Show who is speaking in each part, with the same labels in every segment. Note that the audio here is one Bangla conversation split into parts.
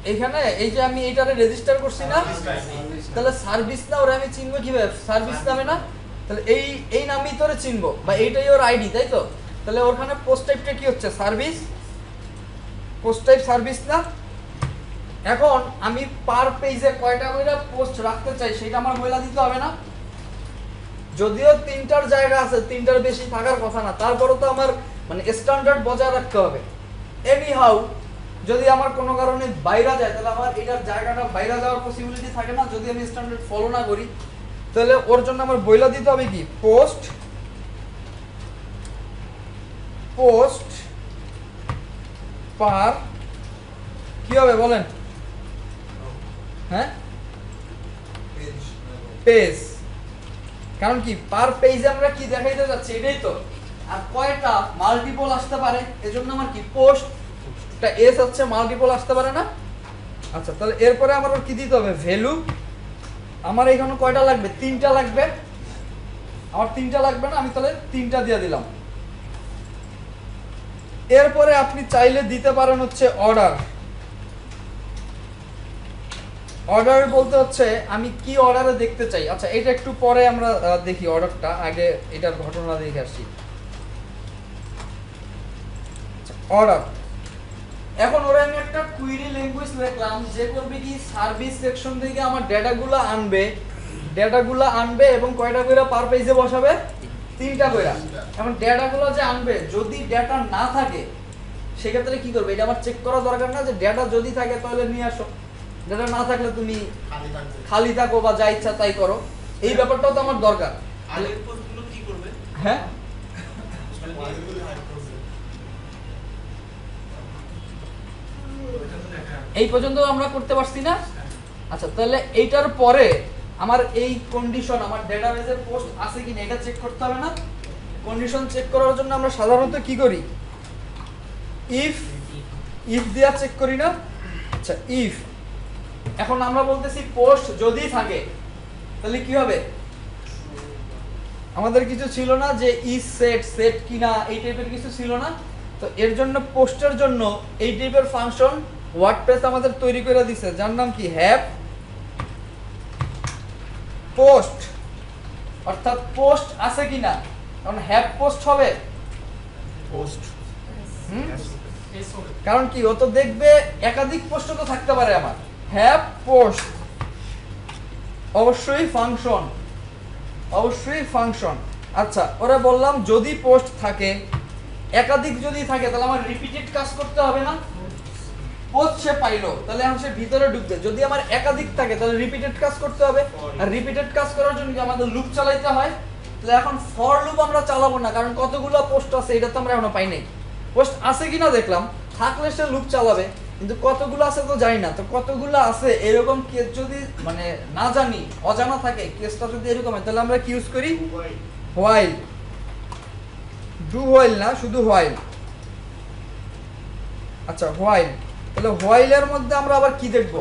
Speaker 1: এইখানে এই যে আমি এইটারে রেজিস্টার করছি না, তাহলে সার্ভিস না ওরা আমি চিনবো কিভাবে? সার্ভিস নামে না, তাহলে এই নামই তোরে চিনবো, বা এইটাই ওর আইডি, তাই তো? তাহলে ওখানে পোস্ট টাইপটা কি হচ্ছে? সার্ভিস, পোস্ট টাইপ সার্ভিস না। এখন আমি পার পেজে কয়টা করে পোস্ট রাখতে চাই সেটা আমার বলে দিতে হবে না? যদিও তিনটার জায়গা আছে, তিনটার বেশি থাকার কথা না, তারপরও তো আমার মানে স্ট্যান্ডার্ড বজায় রাখতে হবে। এনি হাউ যদি আমার কোনো কারণে বাইরে যায় তাহলে আমার এটার জায়গাটা বাইরে যাওয়ার পসিবিলিটি থাকে না যদি আমি স্ট্যান্ডার্ড ফলো না করি। তাহলে ওর জন্য আমার বইলা দিতে হবে কি? পোস্ট পার কি হবে বলেন? হ্যাঁ, পেজ। কারণ কি পার পেজে আমরা কি দেখাইতে যাচ্ছি এটাই তো। আর কয়টা মাল্টিপল আসতে পারে এজন্য আমার কি পোস্ট এটা এস হচ্ছে মাল্টিপল আসতে পারে না। আচ্ছা, তাহলে এরপরে আমার কি দিতে হবে? ভ্যালু। আমার এখানে কয়টা লাগবে? তিনটা লাগবে। আমার তিনটা লাগবে না, আমি তাহলে তিনটা দিয়ে দিলাম। এরপরে আপনি চাইলে দিতে পারেন হচ্ছে অর্ডার। অর্ডার বলতে হচ্ছে আমি কি অর্ডারে দেখতে চাই। আচ্ছা, এটা একটু পরে আমরা দেখি অর্ডারটা, আগে এটার ঘটনা দেখে আসি। অর্ডার, এখন ওরা আমি একটা কুইরি ল্যাঙ্গুয়েজ লিখলাম যে করবে কি সার্ভিস সেকশন থেকে আমার ডেটাগুলো আনবে এবং কয়টা কইরা পার পেজে বসাবে? তিনটা কইরা। এখন ডেটাগুলো যে আনবে, যদি ডেটা না থাকে সেক্ষেত্রে কি করবে? এটা আমার চেক করা দরকার না যে ডেটা যদি থাকে তাহলে নিয়ে আসো, ডেটা না থাকলে তুমি খালি থাকো বা যা ইচ্ছা তাই করো। এই ব্যাপারটাও তো আমার দরকার।
Speaker 2: আগের পোস্টগুলো কি করবে?
Speaker 1: হ্যাঁ, এই পর্যন্ত আমরা করতে পারছি না। আচ্ছা, তাহলে এইটার পরে আমার এই কন্ডিশন আমার ডেটাবেজে পোস্ট আছে কিনা এটা চেক করতে হবে না? কন্ডিশন চেক করার জন্য আমরা সাধারণত কি করি? ইফ দিয়া চেক করি না? আচ্ছা, ইফ। এখন আমরা বলতেছি পোস্ট যদি থাকে তাহলে কি হবে? আমাদের কিছু ছিল না যে ইজ সেট কিনা, এই টাইপের কিছু ছিল না। তো এর জন্য পোস্টের জন্য এই টাইপের ফাংশন ওয়ার্ডপ্রেস আমাদের তৈরি করে দিছে, যার নাম কি হ্যাভ পোস্ট, অর্থাৎ পোস্ট আছে কিনা। কারণ হ্যাভ পোস্ট হবে
Speaker 2: পোস্ট।
Speaker 1: কারণ কি ও তো দেখবে একাধিক পোস্ট তো থাকতে পারে। আমার হ্যাভ পোস্ট অবশ্যই ফাংশন। আচ্ছা, ওরা বললাম যদি পোস্ট থাকে, একাধিক যদি থাকে তাহলে আমার রিপিটেড কাজ করতে হবে না? পোস্ট সে পাইলো তাহলে এখন সে ভিতরে ঢুকবে। যদি আমার একাধিক থাকে তাহলে রিপিটেড কাজ করতে হবে। আর রিপিটেড কাজ করার জন্য কি আমাদের লুপ চালাইতে হয়। তাহলে এখন ফর লুপ আমরা চালাবো না, কারণ কতগুলো পোস্ট আছে এটা তো আমরা এখনো পাই নাই। পোস্ট আছে কিনা দেখলাম, থাকলে সে লুপ চালাবে, কিন্তু কতগুলো আছে তো জানি না। তো কতগুলো আছে এরকম কেস যদি মানে না জানি, অজানা থাকে কেসটা যদি এরকম হয়, তাহলে আমরা কি ইউজ করি? হোয়াইল। ডু হোয়াইল না, শুধু হোয়াইল। আচ্ছা, হোয়াইল। তাহলে হোয়াইলের মধ্যে আমরা আবার কি দেখব?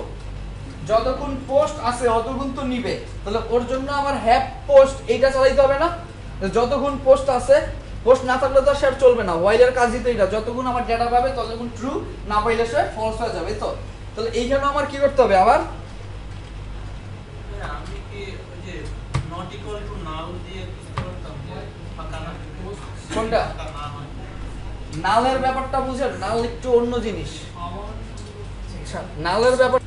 Speaker 1: যতক্ষণ পোস্ট আছে অতক্ষণ তো নিবে, তাহলে ওর জন্য আমার হ্যাভ পোস্ট এইটা চালাইতে হবে না? যতক্ষণ পোস্ট আছে, পোস্ট না থাকলে তো সে চলবে না। হোয়াইলের কাজই তো এটা, যতক্ষণ আমার ডেটা পাবে ততক্ষণ ট্রু, না পাইলে সে ফলস হয়ে যাবে। তো তাহলে এইখানে আমার কি করতে হবে আবার?
Speaker 2: আমি কি ওই যে নট ইকুয়াল টু নাল দিয়ে কিছু করতাম যে ফাঁকা না
Speaker 1: কোনটা?
Speaker 2: ফাঁকা না হয়।
Speaker 1: নালের ব্যাপারটা বুঝেন, নাল একটু অন্য জিনিস। আচ্ছা, নালের ব্যাপার।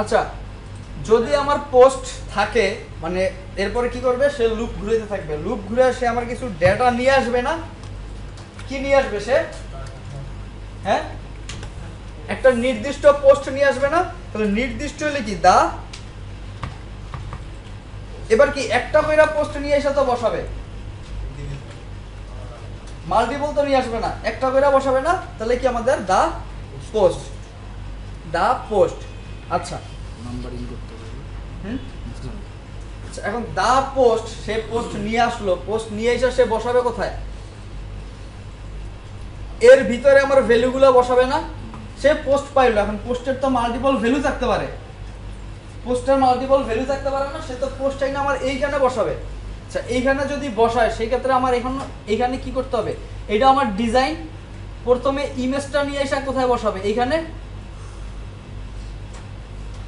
Speaker 1: আচ্ছা, যদি আমার পোস্ট থাকে মানে এরপরে কি করবে? সে লুপ ঘুরাইতে থাকবে। লুপ ঘুরে সে আমার কিছু ডেটা নিয়ে আসবে না? কি নিয়ে আসবে সে? হ্যাঁ, একটা নির্দিষ্ট পোস্ট নিয়ে আসবে না? তাহলে নির্দিষ্ট হলে কি দা, এবার কি একটা কইরা পোস্ট নিয়ে এসে তো বসাবে, মাল্টিপল তো নিয়ে আসবে না, একটা কইরা বসাবে না? তাহলে কি আমাদের দা পোস্ট। আচ্ছা,
Speaker 3: নাম্বারিং করতে হবে।
Speaker 1: আচ্ছা, এখন দা পোস্ট, সে পোস্ট নিয়ে আসলো, পোস্ট নিয়ে এসে সে বসাবে কোথায়? এর ভিতরে আমার ভ্যালুগুলো বসাবে না? সে পোস্ট পাইলো, এখন পোস্টের তো মাল্টিপল ভ্যালু থাকতে পারে, না? সে তো পোস্টটাই না আমার এইখানে বসাবে। আচ্ছা, এইখানে যদি বসায় সেই ক্ষেত্রে আমার এইখানে কি করতে হবে? এটা আমার ডিজাইন, প্রথমে ইমেজটা নিয়ে এসে কোথায় বসাবে? এইখানে।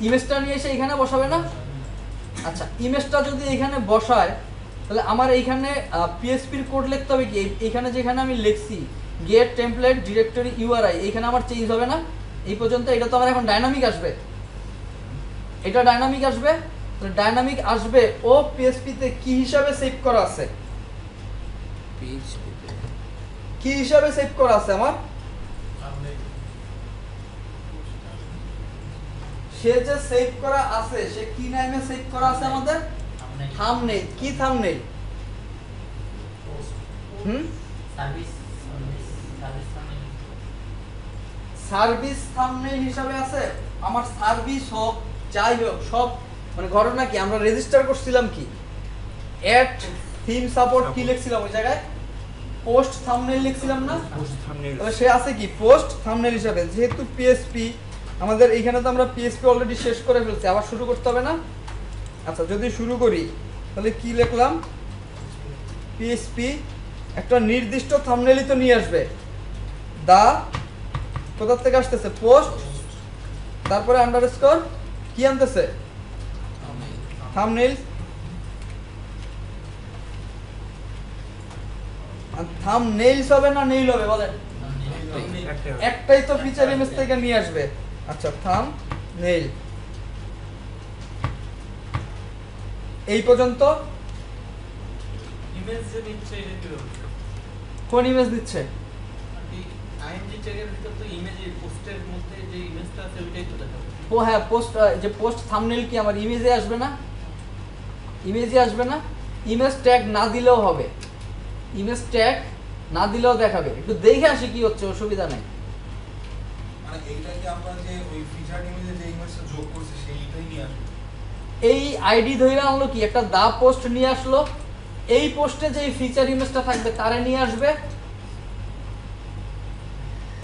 Speaker 1: ইমেজটা নিয়ে এসে এখানে বসাবে না? আচ্ছা, ইমেজটা যদি এখানে বসায় তাহলে আমার এইখানে পিএসপির কোড লিখতে হবে কি? এইখানে যেখানে আমি লিখছি গেট টেমপ্লেট ডিরেক্টরি ইউআরআই, এইখানে আমার চেঞ্জ হবে না এই পর্যন্ত? এটা তো আমার এখন ডাইনামিক আসবে, এটা ডাইনামিক আসবে। তাহলে ডাইনামিক আসবে ও পিএসপিতে কি হিসাবে সেভ করা আছে? কি হিসাবে সেভ করা আছে আমার? সে যে সেভ করা আছে সে কি নামে সেভ করা আছে আমাদের? থাম্বনেইল। কি থাম্বনেইল? সার্ভিস থাম্বনেইল হিসাবে আছে আমার। সার্ভিস হোক যাই হোক সব মানে ঘটনা কি, আমরা রেজিস্টার করছিলাম কি এট থিম সাপোর্ট কি লিখছিলাম ওই জায়গায়? পোস্ট থাম্বনেইল লিখছিলাম না? তাহলে সে আছে কি পোস্ট থাম্বনেইল হিসাবে। যেহেতু পিএসপি আমাদের এইখানে তো আমরা পিএসপি অলরেডি শেষ করে ফেলছি, আবার শুরু করতে হবে না? আচ্ছা, যদি শুরু করি তাহলে কি লিখলাম? পিএসপি একটা নির্দিষ্ট থাম্বনেইলই তো নিয়ে আসবে। দা কোথা থেকে আসতেছে? পোস্ট, তারপরে আন্ডারস্কোর কি আনতেছে? থাম্বনেইল। থাম্বনেইলস হবে না নেইল হবে বলেন? একটাই তো ফিচার ইমেজ থেকে নিয়ে আসবে। আচ্ছা, থাম্বনেইল এই পর্যন্ত।
Speaker 2: ইমেজ যে নিচ্ছে এটা কি হবে?
Speaker 1: কোন ইমেজ দিচ্ছে?
Speaker 2: আইএমজি ট্যাগের ভিতর তো ইমেজের পোস্টের মধ্যে যে ইমেজটা আছে ওইটাই তো দেখাবে।
Speaker 1: ও হ্যাঁ, পোস্ট যে পোস্ট থাম্বনেইল কি আমার ইমেজে আসবে না? ইমেজে আসবে না? ইমেজ ট্যাগ না দিলেও হবে, ইমেজ ট্যাগ না দিলেও দেখাবে। একটু দেখে আসি কি হচ্ছে, অসুবিধা নাই।
Speaker 3: মানে এইটা কি আমরা যে ওই ফিচার ইমেজে যে ইমেজটা যোগ করছি সেইটাই নিয়ে আসবে?
Speaker 1: এই আইডি ধরে আনলো কি একটা দা পোস্ট নিয়ে আসলো, এই পোস্টে যে ফিচার ইমেজটা থাকবে তারে নিয়ে আসবে।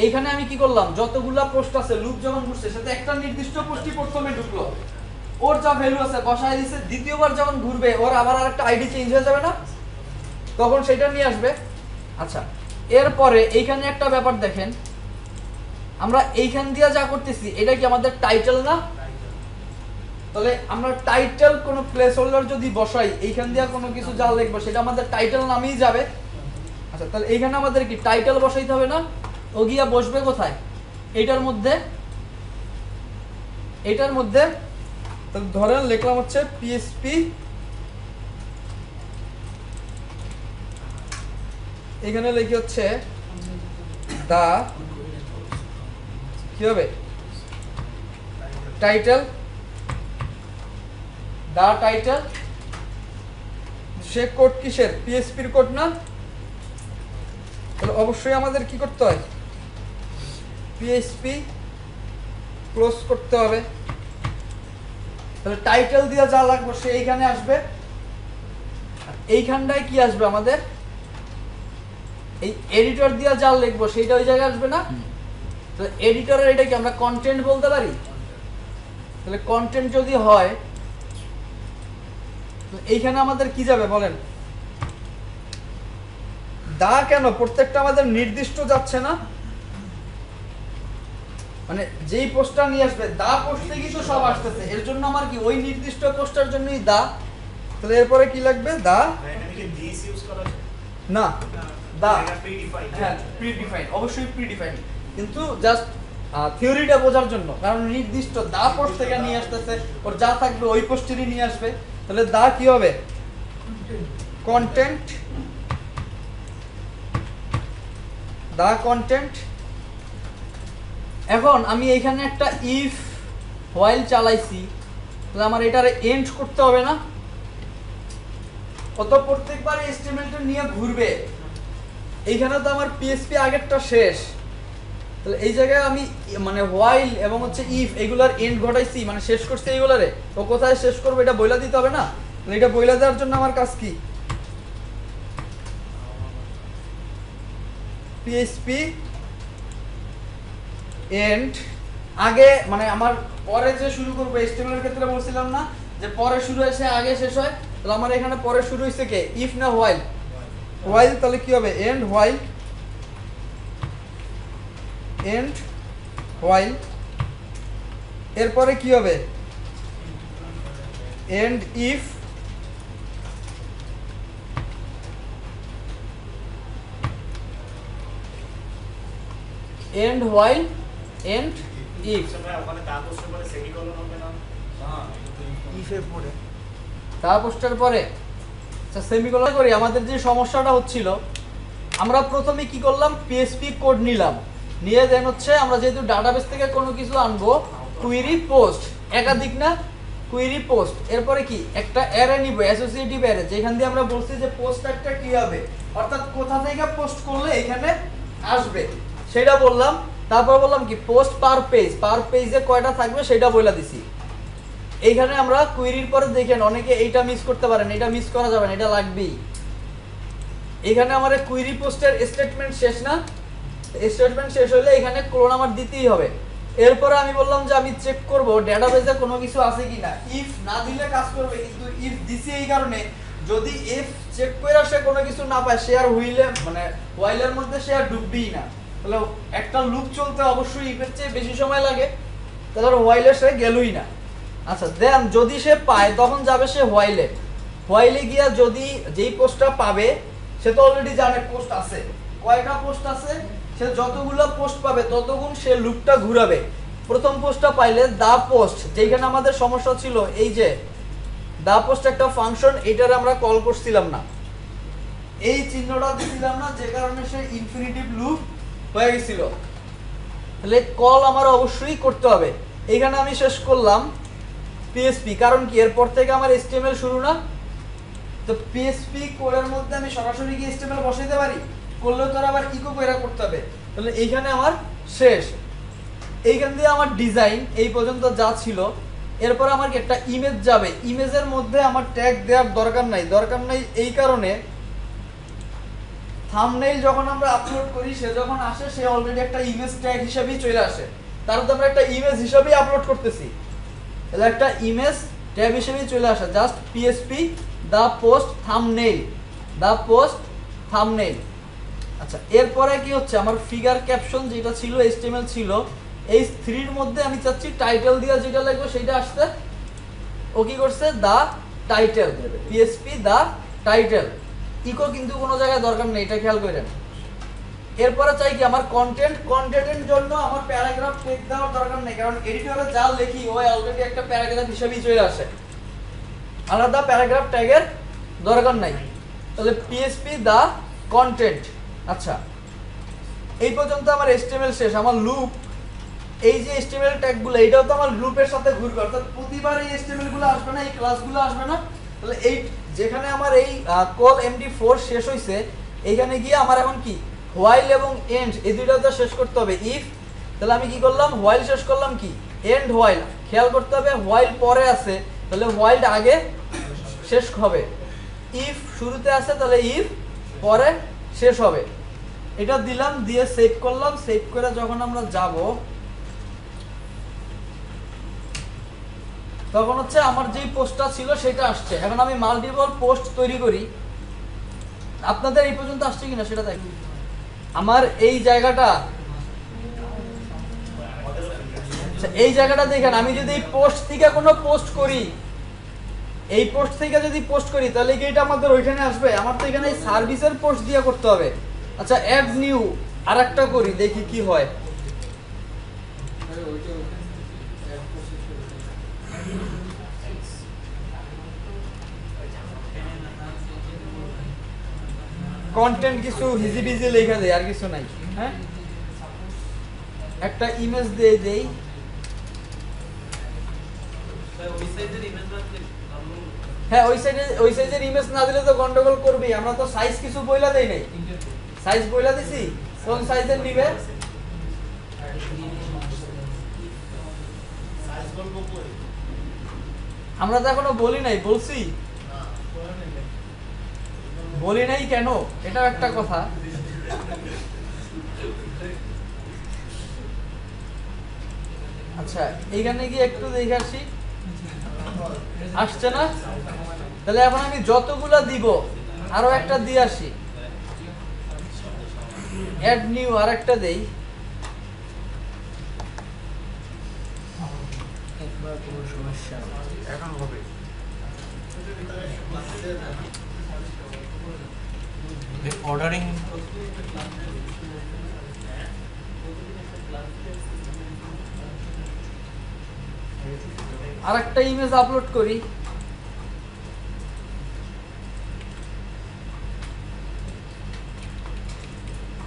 Speaker 1: এইখানে আমি কি করলাম, যতগুলা পোস্ট আছে লুপ যখন ঘুরছে সাথে একটা নির্দিষ্ট পোস্টই প্রথমে ঢুকলো, ওর যা ভ্যালু আছে বসায় দিছে। দ্বিতীয়বার যখন ঘুরবে ওর আবার আরেকটা আইডি চেঞ্জ হয়ে যাবে না? তখন সেটা নিয়ে আসবে। আচ্ছা, এরপরে এইখানে একটা ব্যাপার দেখেন, আমরা এইখান দিয়ে যা করতেছি এটা কি আমাদের টাইটেল না? তাহলে আমরা টাইটেল কোনো প্লেস হোল্ডার যদি বসাই এইখান দিয়ে কোনো কিছু যা লিখবো সেটা আমাদের টাইটেল নামেই যাবে। আচ্ছা, তাহলে এইখানে আমাদের কি টাইটেল বসাইতে হবে না? ও গিয়া বসবে কোথায়? এইটার মধ্যে, এইটার মধ্যে। তাহলে ধরেন লিখলাম হচ্ছে পিএসপি, এখানে লিখি হচ্ছে দা কি হবে টাইটেল, দা টাইটেল। সে কোড কিসের? পিএসপির কোড না? তাহলে অবশ্যই আমাদের কি করতে হয়? পিএসপি ক্লোজ করতে হবে। তাহলে টাইটেল দিয়ে যা লাগবে সে এইখানে আসবে। এইখানটায় কি আসবে আমাদের? এই এডিটর দিয়ে যা লিখবো সেইটা ওই জায়গায় আসবে না? তো এডিটরের এটা কি আমরা কন্টেন্ট বলতে পারি? তাহলে কন্টেন্ট যদি হয় তো এইখানে আমাদের কি যাবে বলেন? দা কেন প্রত্যেকটা আমাদের নির্দিষ্ট যাচ্ছে না? মানে যেই পোস্টটা নিয়ে আসবে দা পোস্ট থেকেই তো সব আসতেছে, এর জন্য আমার কি ওই নির্দিষ্ট পোস্টার জন্যই দা। তাহলে এরপরে কি লাগবে? দা না, দা হ্যাঁ প্রিডিফাইন, অবশ্যই প্রিডিফাইন, কিন্তু জাস্ট থিওরিটা বোঝার জন্য। কারণ নির্দিষ্ট দা পোস্ট থেকে নিয়ে আসতেছে, ওর যা থাকবে ওই পোস্টেরই নিয়ে আসবে। তাহলে দা কি হবে? Content, the content. এখন আমি এইখানে একটা ইফ হোয়াইল চালাইছি, তাহলে আমার এটারে এন্ড করতে হবে না? কত প্রত্যেকবার এস্টিমেটটা নিয়ে ঘুরবে। এইখানে তো আমার পিএসপি আগেরটা শেষ, তাহলে এই জায়গায় আমি মানে হোয়াইল এবং হচ্ছে ইফ এগুলার এন্ড ঘটাইছি, মানে শেষ করছি এইগুলারে। তো কোথায় শেষ করবো এটা বইলা দিতে হবে না? তাহলে এটা বইলা দেওয়ার জন্য আমার কাজ কি? পিএসপি এন্ড আগে, মানে আমার পরে যে শুরু করবো এস্টিমেটের ক্ষেত্রে বলছিলাম না যে পরে শুরু হয়েছে আগে শেষ হয়? তাহলে আমার এখানে পরে শুরু হয়েছে কে? ইফ না হোয়াইল? হোয়াইল। তাহলে কি হবে? End while, end while. এরপরে কি হবে? End if end while end if.
Speaker 4: ওখানে তা পোস্টের পরে সেমিকোলন হবে না?
Speaker 3: না এটা তো
Speaker 5: ইফে পড়ে
Speaker 1: তা পোস্টের পরে আচ্ছা সেমিকোলন করি। আমাদের যে সমস্যাটা হচ্ছিল, আমরা প্রথমে কি করলাম, পিএসপি কোড নিলাম, নিয়ে দেন হচ্ছে আমরা যেহেতু ডাটাবেস থেকে কোনো কিছু আনবো, কুইরি পোস্ট, একাধিক না কুইরি পোস্ট, এরপরে কি একটা অ্যারে নিব, অ্যাসোসিয়েটিভ অ্যারে, যেখান দিয়ে আমরা বলছি যে পোস্ট একটা কি হবে, অর্থাৎ কোথা থেকে পোস্ট করলে এখানে আসবে সেটা বললাম। তারপর বললাম কি পোস্ট পার পেজে কয়টা থাকবে সেটা বলে দিছি। এইখানে আমরা কুইরির পরে দেখেন অনেকে এইটা মিস করতে পারেন, এটা মিস করা যাবে না, এটা লাগবেই। এখানে আমার কুইরি পোস্টের স্টেটমেন্ট শেষ না, স্টেটমেন্ট শেষ হলে এখানে ক্লোন আমার দিতেই হবে। এরপরে আমি বললাম যে আমি চেক করব ডেটাবেজে কোনো কিছু আছে কিনা, ইফ না দিলে কাজ করবে, কিন্তু ইফ দিছি এই কারণে যদি ইফ চেক করে সে কোনো কিছু না পায়, সে আর হোয়াইলের মধ্যে সে আর ডুববেই না। তাহলে একটা লুপ চলতে অবশ্যই ইফের চেয়ে বেশি সময় লাগে, তাহলে হোয়াইলে সে গেলই না। আচ্ছা দেন যদি সে পায় তখন যাবে সে হোয়াইলে গিয়া যদি যেই পোস্টটা পাবে, সে তো অলরেডি জানে পোস্ট আছে, কয়টা পোস্ট আছে, সে যতগুলো পোস্ট পাবে ততগুণ সে লুপটা ঘুরাবে। প্রথম পোস্টটা পাইলে দা পোস্ট, যেখানে আমাদের সমস্যা ছিল এই যে দা পোস্ট একটা ফাংশন, এটার আমরা কল করছিলাম না, এই চিহ্নটা দিছিলাম না, যে কারণে সে ইনফিনিটিভ লুপ হয়ে গেছিল। তাহলে কল আমার অবশ্যই করতে হবে। এইখানে আমি শেষ করলাম পিএসপি, কারণ কি এরপর থেকে আমার এইচটিএমএল শুরু না, তো পিএসপি কোডের মধ্যে আমি সরাসরি কি এইচটিএমএল বসাইতে পারি, করলেও তো আবার ইকো কইরা করতে হবে। তাহলে এইখানে আমার শেষ। এইখান দিয়ে আমার ডিজাইন এই পর্যন্ত যা ছিল, এরপর আমার কি একটা ইমেজ যাবে, ইমেজের মধ্যে আমার ট্যাগ দেওয়ার দরকার নাই এই কারণে থাম্বনেইল যখন আমরা আপলোড করি, সে যখন আসে সে অলরেডি একটা ইমেজ ট্যাগ হিসেবেই চলে আসে, তার মধ্যে আমরা একটা ইমেজ হিসেবেই আপলোড করতেছি, তাহলে একটা ইমেজ ট্যাগ হিসেবেই চলে আসে, just PSP the post thumbnail. আচ্ছা এরপরে কি হচ্ছে, আমার ফিগার ক্যাপশন যেটা ছিল এইচটিএমএল ছিল, এই 3 এর মধ্যে আমি চাচ্ছি টাইটেল দিয়ে যেটা লাগবে সেটা আসতে, ও কি করছে দা টাইটেল, পিএসপি দা টাইটেল, ইকো কিন্তু কোনো জায়গায় দরকার নেই, এটা খেয়াল করেন। এরপরে চাই কি আমার কন্টেন্টের জন্য আমার প্যারাগ্রাফ টেক দেওয়ার দরকার নেই, কারণ এডিটরে যা লিখি ও অলরেডি একটা প্যারাগ্রাফ হিসেবেই চলে আসে, আলাদা প্যারাগ্রাফ ট্যাগের দরকার নাই। তাহলে পিএসপি দা কন্টেন্ট। আচ্ছা এই পর্যন্ত আমার এইচটিএমএল শেষ। আমার লুপ, এই যে এইচটিএমএল ট্যাগগুলো এটাও তো আমার লুপের সাথে ঘুরবে, অর্থাৎ প্রতিবার এই এইচটিএমএল গুলো আসবে না, এই ক্লাসগুলো আসবে না। তাহলে এই যেখানে আমার এই কল এমডি4 শেষ হইছে, এইখানে গিয়ে আমার এখন কি হোয়াইল এবং এন্ড এই দুইটা তো শেষ করতে হবে, ইফ। তাহলে আমি কি করলাম, হোয়াইল শেষ করলাম, কি এন্ড হোয়াইল, খেয়াল করতে হবে হোয়াইল পরে আছে, তাহলে হোয়াইল আগে শেষ হবে, ইফ শুরুতে আছে তাহলে ইফ পরে শেষ হবে। এটা দিলাম, দিয়ে সেভ করলাম, সেভ করে যখন আমরা যাব তখন হচ্ছে আমার যেই পোস্টটা ছিল সেটা আসছে। এখন আমি মাল্টিপল পোস্ট তৈরি করি, আপনাদের এই পর্যন্ত আসছে কিনা সেটা দেখি। আমার এই জায়গাটা, এই জায়গাটা দেখেন, আমি যদি এই পোস্ট থেকে কোনো পোস্ট করি, এই পোস্ট থেকে যদি পোস্ট করি তাহলে কি এটা আমাদের ওইখানে আসবে? আমার তো এখানে এই সার্ভিসের পোস্ট দিয়ে করতে হবে। আচ্ছা অ্যাড নিউ আরেকটা করি, দেখি কি হয়। কন্টেন্ট কিছু হিজিবিজি লেখা দেয়, আর কিছু নাই। হ্যাঁ একটা ইমেজ দিয়ে দেই, হ্যাঁ ওই সাইজের ইমেজ না দিলে তো গন্ডগোল করবেই। আমরা তো সাইজ কিছু বইলা দেই নাই, সাইজ বইলা দিছি, কোন সাইজের নিবে আমরা তো এখনো বলি নাই, বলছি বলি নাই কেন, এটাও একটা কথা। আচ্ছা এইখানে গিয়ে একটু দেখে আসি, আসছে না? তাহলে এখন আমি যতগুলা দিব আরো একটা দিয়ে আসি, অ্যাড নিউ আর একটা দেই।
Speaker 5: একবার কোনো সমস্যা এখন হবে।
Speaker 2: অর্ডারিং
Speaker 1: আরেকটা ইমেজ আপলোড করি।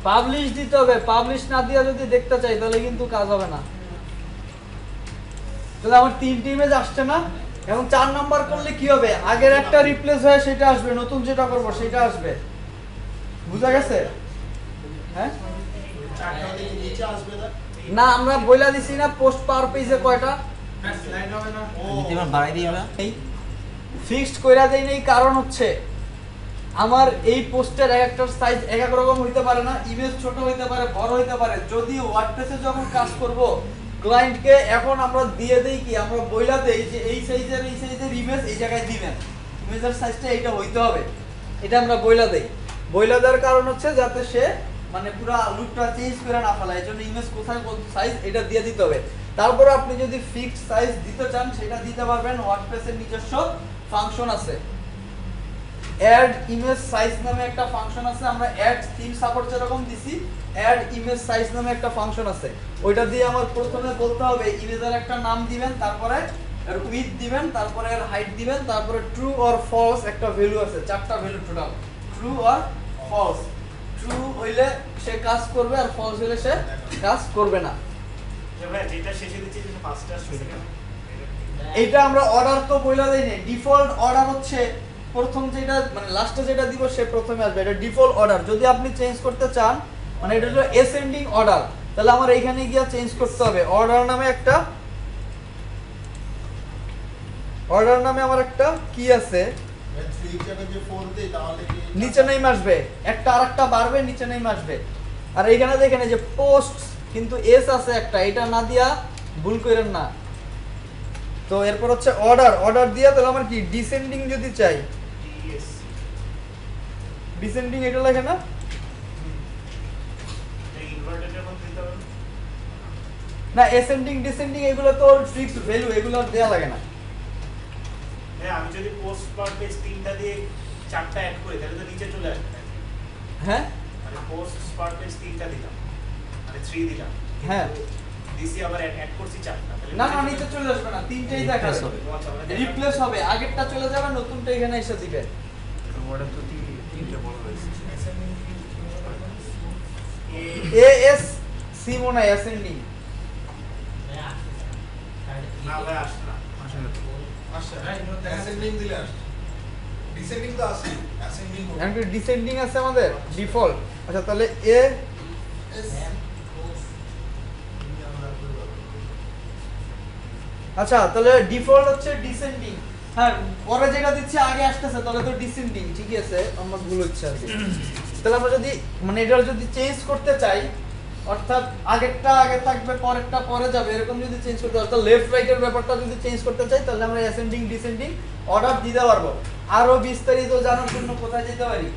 Speaker 1: পাবলিশ দিতে হবে, পাবলিশ না দিয়ে যদি দেখতে চাই তাহলে কিন্তু কাজ হবে না। তাহলে আমার 3টি ইমেজ আসছে না, এবং 4 নাম্বার করলে কি হবে, আগের একটা রিপ্লেস হয়ে সেটা আসবে, নতুন যেটা করব সেটা আসবে। বুঝা গেছে? হ্যাঁ না, আমরা বইলা দিছি না পোস্ট পাওয়ার পেজে কয়টা
Speaker 2: বাড়াই দিই আমরা।
Speaker 1: ফিক্সড কইরা দেই নাই, কারণ হচ্ছে আমার এই পোস্টের এক একটার সাইজ এক এক রকম হইতে পারে না, ইমেজ ছোট হইতে পারে, বড় হইতে পারে। যদি ওয়ার্ডপ্রেসে যখন কাজ করব ক্লায়েন্টকে এখন আমরা দিয়ে দেই কি, আমরা বইলা দেই যে এই সাইজের ইমেজ এই জায়গায় দিবেন, ইমেজের সাইজটা এইটা হইতে হবে, এটা আমরা বইলা দেই। বইলা দেওয়ার কারণ হচ্ছে যাতে সে মানে পুরো লুকটা চেঞ্জ করে না ফেলায়, এজন্য ইমেজ কোথায় কোন সাইজ এটা দিয়ে দিতে হবে। তারপর আপনি যদি ফিক্সড সাইজ দিতে চান সেটা দিতে পারবেন। ওয়ার্ডপ্রেসের নিজস্ব ফাংশন আছে, অ্যাড ইমেজ সাইজ নামে একটা ফাংশন আছে। আমরা অ্যাড থিম সাপোর্ট যেরকম দিছি, অ্যাড ইমেজ সাইজ নামে একটা ফাংশন আছে। ওইটা দিয়ে আমার প্রথমে বলতে হবে ইমেজের একটা নাম দিবেন, তারপরে এর উইডথ দিবেন, তারপরে এর হাইট দিবেন, তারপরে ট্রু অর ফলস একটা ভ্যালু আছে, 4টা value total. True or false, true হইলে সে কাজ করবে আর ফলস হইলে সে কাজ করবে না।
Speaker 4: যেটা শেষে দিচ্ছি সেটা ফার্স্টে আসছে সেকেন্ড।
Speaker 1: এইটা আমরা অর্ডার তো বইলা দেই না, ডিফল্ট অর্ডার হচ্ছে প্রথম যেটা মানে লাস্টে যেটা দিব সে প্রথমে আসবে, এটা ডিফল্ট অর্ডার। যদি আপনি চেঞ্জ করতে চান মানে এটা হলো অ্যাসেন্ডিং অর্ডার, তাহলে আমার এইখানে গিয়া চেঞ্জ করতে হবে। অর্ডার নামে আমার একটা কি আছে, নিচে নেমে আসবে, একটা আরেকটা বাড়বে, নিচে নেমে আসবে। আর এইখানে দেখেন এই যে পোস্ট কিন্তু এস আছে একটা, এটা না দিয়া ভুল করেন না। তো এরপর হচ্ছে অর্ডার দিয়া, তাহলে আমার কি ডিসেন্ডিং যদি চাই, ডিসেন্ডিং এটা লেখে না, না অ্যাসেন্ডিং ডিসেন্ডিং এগুলো তো ফিক্সড ভ্যালু, এগুলো দেয়া লাগে না।
Speaker 4: হ্যাঁ, আমি যদি পোস্ট পার পেজ 3টা দিয়ে 4টা অ্যাড করি তাহলে তো নিচে চলে আসবে।
Speaker 1: হ্যাঁ
Speaker 4: মানে পোস্ট পার পেজ 3টা দিলাম, মানে 3 দিলাম।
Speaker 1: হ্যাঁ।
Speaker 4: দিছি আবার অ্যাড করছি 4টা।
Speaker 1: না না, নিচে চলে আসবে না, 3টাই দেখাবে, রিপ্লেস হবে, আগেরটা চলে যাবে, নতুনটা এখানে এসে দিবে।
Speaker 4: ওয়ার্ডের তো 3টা বড় হয়েছে।
Speaker 1: এ এস সি মনে হয় অ্যাসেন্ডিং।
Speaker 4: না ভাই আসছে না।
Speaker 3: অ্যাসেন্ডিং দিলে আসছে, ডিসেন্ডিং তো আছে, অ্যাসেন্ডিং
Speaker 1: এখন কি ডিসেন্ডিং আছে আমাদের ডিফল্ট? আচ্ছা তাহলে এ আচ্ছা তাহলে ডিফল্ট হচ্ছে ডিসেন্ডিং। হ্যাঁ, পরে যেটা দিচ্ছি আগে আসতেছে তাহলে তো ডিসেন্ডিং, ঠিকই আছে, আমার ভুল হচ্ছে আর কি। তাহলে আমরা যদি মানে এটা যদি চেঞ্জ করতে চাই, অর্থাৎ আগেরটা আগে থাকবে পরেরটা পরে যাবে, এরকম যদি চেঞ্জ করতে চাই, অর্থাৎ লেফট রাইটের ব্যাপারটা যদি চেঞ্জ করতে চাই তাহলে আমরা অ্যাসেন্ডিং ডিসেন্ডিং অর্ডার দিতে পারবো। আরো বিস্তারিত জানার জন্য কোথায় যেতে পারি?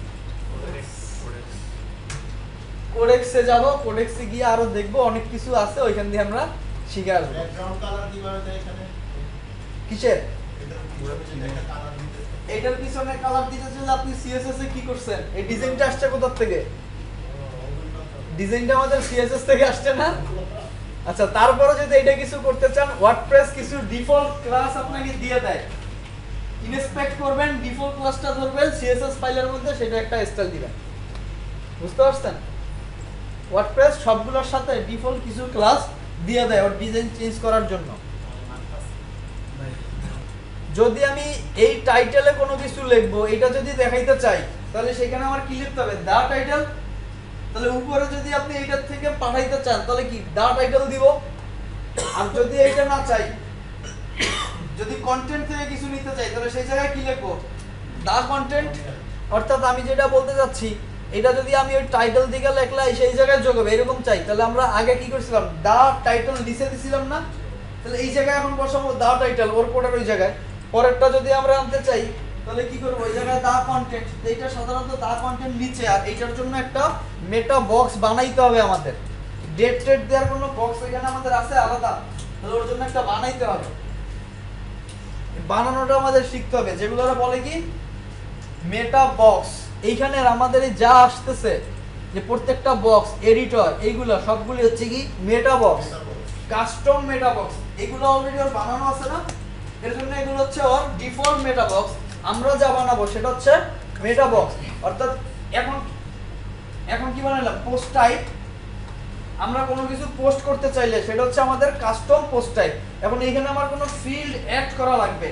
Speaker 1: কোডেক্সে যাব, কোডেক্সে গিয়ে আরো দেখবো অনেক কিছু আছে, ওইখান দিয়ে আমরা শিখে আসবো।
Speaker 3: ব্যাকগ্রাউন্ড কালার কিভাবে দেয় এখানে?
Speaker 1: কিসের?
Speaker 3: এটা কালার দিতে
Speaker 1: এটার পিছনে কালার দিতে চাইলে আপনি সিএসএস এ কি করছেন? এই ডিজাইনটা আসছে কোথা থেকে? ডিজাইনটা আমাদের সিএসএস থেকে আসছে না? আচ্ছা, তারপরে যদি এটা কিছু করতে চান, ওয়ার্ডপ্রেস কিছু ডিফল্ট ক্লাস আপনাকে দিয়ে দেয়, ইনস্পেক্ট করবেন, ডিফল্ট ক্লাসটা ধরবেন সিএসএস ফাইলের মধ্যে, সেটা একটা স্টাইল দিবেন। বুঝতে পারছেন? ওয়ার্ডপ্রেস সবগুলোর সাথে ডিফল্ট কিছু ক্লাস দিয়ে দেয় ওর ডিজাইন চেঞ্জ করার জন্য। যদি আমি এই টাইটেলে কোনো কিছু লিখবো, এটা যদি দেখাইতে চাই তাহলে সেখানে আমার কি লিখতে হবে? দা টাইটেল। তাহলে উপরে যদি আপনি এইটার থেকে পাঠাইতে চান তাহলে কি দা টাইটেল দিব। আর যদি এইটা না চাই, যদি কন্টেন্ট থেকে কিছু নিতে চাই তাহলে সেই জায়গায় কি লিখবো? The content. অর্থাৎ আমি যেটা বলতে চাচ্ছি, এটা যদি আমি ওই টাইটেল দিকে লেখলে সেই জায়গায় যোগ হবে, এরকম চাই, তাহলে আমরা আগে কি করছিলাম? দা টাইটেল নিচে দিছিলাম না? তাহলে এই জায়গায় এখন বসাবো দা টাইটেল, ওর কোডের ওই জায়গায়। পরেরটা যদি আমরা আনতে চাই তাহলে কি করবো? ওই জায়গায় দা কন্টেন্ট, এইটা সাধারণত দা কন্টেন্ট নিচে, আর এইটার জন্য একটা মেটা বক্স বানাইতে হবে আমাদের। ডেট টেট দেওয়ার কোনো বক্স এখানে আমাদের আছে আলাদা, তাহলে ওর জন্য একটা বানাইতে হবে। বানানোটা আমাদের শিখতে হবে, যেগুলো ওরা বলে কি মেটা বক্স। এইখানে আমাদের এই যা আসতেছে যে প্রত্যেকটা বক্স এডিটর এইগুলো সবগুলি হচ্ছে কি মেটা বক্স, কাস্টম মেটা বক্স। এগুলো অলরেডি ওর বানানো আছে না, এর জন্য এগুলো হচ্ছে ওর ডিফল্ট মেটা বক্স। আমরা যা বানাবো সেটা হচ্ছে মেটা বক্স। অর্থাৎ এখন কি বানালাম, পোস্ট টাইপ। আমরা কোনো কিছু পোস্ট করতে চাইলে সেটা হচ্ছে আমাদের কাস্টম পোস্ট টাইপ। এখন এইখানে আমার কোনো ফিল্ড অ্যাড করা লাগবে,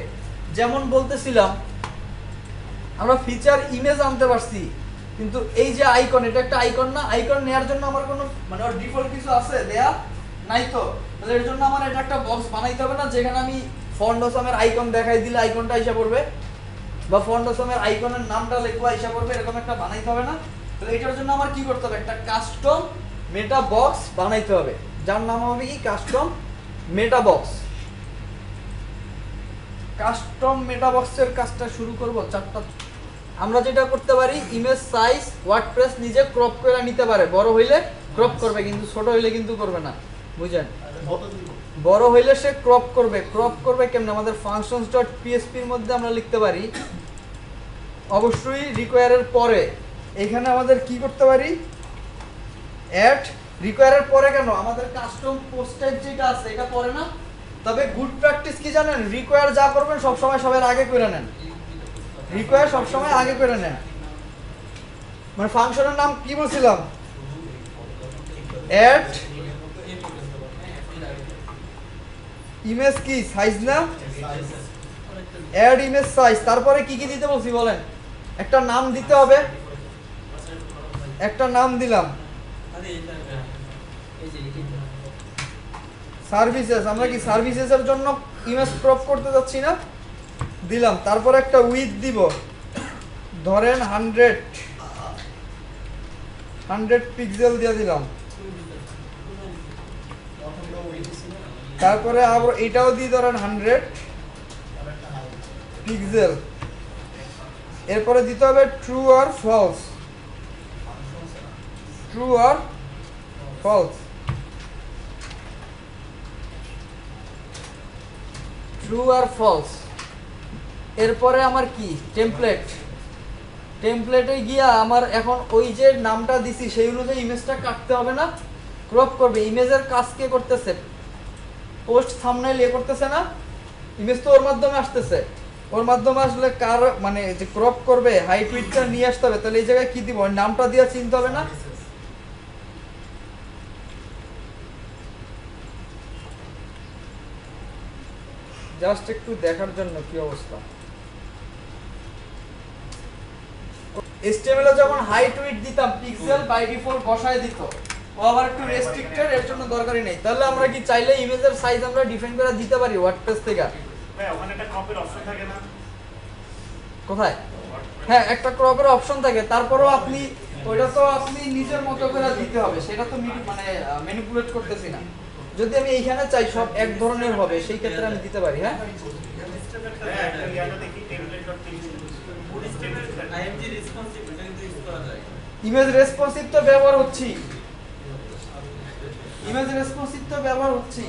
Speaker 1: যেমন বলতেছিলাম আমরা ফিচার ইমেজ আনতে পারছি, কিন্তু এই যে আইকন, এটা একটা আইকন না, আইকন নেওয়ার জন্য আমার কোনো মানে ওর ডিফল্ট কিছু আছে দেয়া নাই, তো তাহলে এর জন্য আমার এটা একটা বক্স বানাইতে হবে না, যেখানে আমি ফন্ট অসামের আইকন দেখাই দিলে আইকনটা আইসা পড়বে, বা ফন্ট অসামের আইকনের নামটা লিখবো আইসা পড়বে, এরকম একটা বানাইতে হবে না। তাহলে এটার জন্য আমার কি করতে হবে, একটা কাস্টম মেটা বক্স বানাইতে হবে, যার নাম হবে কি কাস্টম মেটা বক্স। কাস্টম মেটা বক্সের কাজটা শুরু করব। চারটা আমরা যেটা করতে পারি, ইমেজ সাইজ ওয়ার্ডপ্রেস নিজে ক্রপ করে নিতে পারে, বড় হইলে ক্রপ করবে, কিন্তু ছোট হইলে কিন্তু করবে না, বুঝেন? বড় হইলে সে ক্রপ করবে। ক্রপ করবে কেমনে, আমাদের functions.php এর মধ্যে আমরা লিখতে পারি, অবশ্যই রিকোয়ারের পরে এখানে আমাদের কি করতে পারি, অ্যাড রিকোয়ারের পরে। কেন, আমাদের কাস্টম পোস্ট টাইপ যেটা আছে এটা পরে না। তবে গুড প্র্যাকটিস কি জানেন, রিকোয়ার যা করবেন সব সময় সবার আগে করে নেন, রিকোয়ার সব সময় আগে করে নেন। মানে ফাংশনের নাম কি বলছিলাম, অ্যাড ইমেজ কি সাইজ না, অ্যাড ইমেজ সাইজ। তারপরে কি কি দিতে বলছি বলেন, একটা নাম দিতে হবে, একটা নাম দিলাম সার্ভিসেস। আমরা কি সার্ভিসেসের জন্য ইমেজ ক্রপ করতে যাচ্ছি না, দিলাম। তারপরে একটা উইথ দিব, ধরেন 100 পিক্সেল দিয়ে দিলাম। তারপরে আবার এটাও দিয়ে ধরেন 100 পিক্সেল। এরপরে দিতে হবে ট্রু আর ফলস, ট্রু আর ফলস, ট্রু আর ফলস। এরপরে আমার কি টেমপ্লেট, টেমপ্লেটে গিয়া আমার এখন ওই যে নামটা দিছি সেই অনুযায়ী ইমেজটা কাটতে হবে না, ক্রপ করবে। ইমেজের কাজ কে করতেছে, পোস্ট থাম্বনেইল এ করতেছে না, ইমেজ তো ওর মাধ্যমে আসতেছে, ওর মাধ্যমে আসলে কার মানে যে ক্রপ করবে হাইট উইডথটা নিয়ে আসতে হবে। তাহলে এই জায়গায় কি দিব, নামটা দিয়ে চিনতে হবে না। জাস্ট একটু দেখার জন্য কি অবস্থা। HTML এ যখন হাইট উইডথ দিতাম পিক্সেল বাই ডিফল্ট বসায় দিত, ও আবার একটু রেস্ট্রিক্টেড, এর জন্য দরকারই নেই। তাহলে আমরা কি চাইলে ইমেজের সাইজ আমরা ডিফাইন করে দিতে পারি ওয়ার্ডপ্রেস থেকে।
Speaker 4: ভাই ওখানে একটা ক্রপের অপশন থাকে না,
Speaker 1: কোথায়? হ্যাঁ, একটা ক্রপের অপশন থাকে, তারপরেও আপনি ওইটা তো আপনি নিজের মতো করে দিতে হবে, সেটা তো মানে ম্যানিপুলেট করতেছি না। যদি আমি এইখানে চাই সব এক ধরনের হবে, সেই ক্ষেত্রে আমি দিতে পারি। হ্যাঁ,
Speaker 4: একটা ইয়াটা দেখি template.txt
Speaker 2: IMG রেসপন্সিভ, এটা কিন্তু ইউজ করা যায়।
Speaker 1: ইমেজ রেসপন্সিভ তো ব্যবহার হচ্ছি, ইমেজ রেসপন্সিভ তো ব্যবহার হচ্ছি।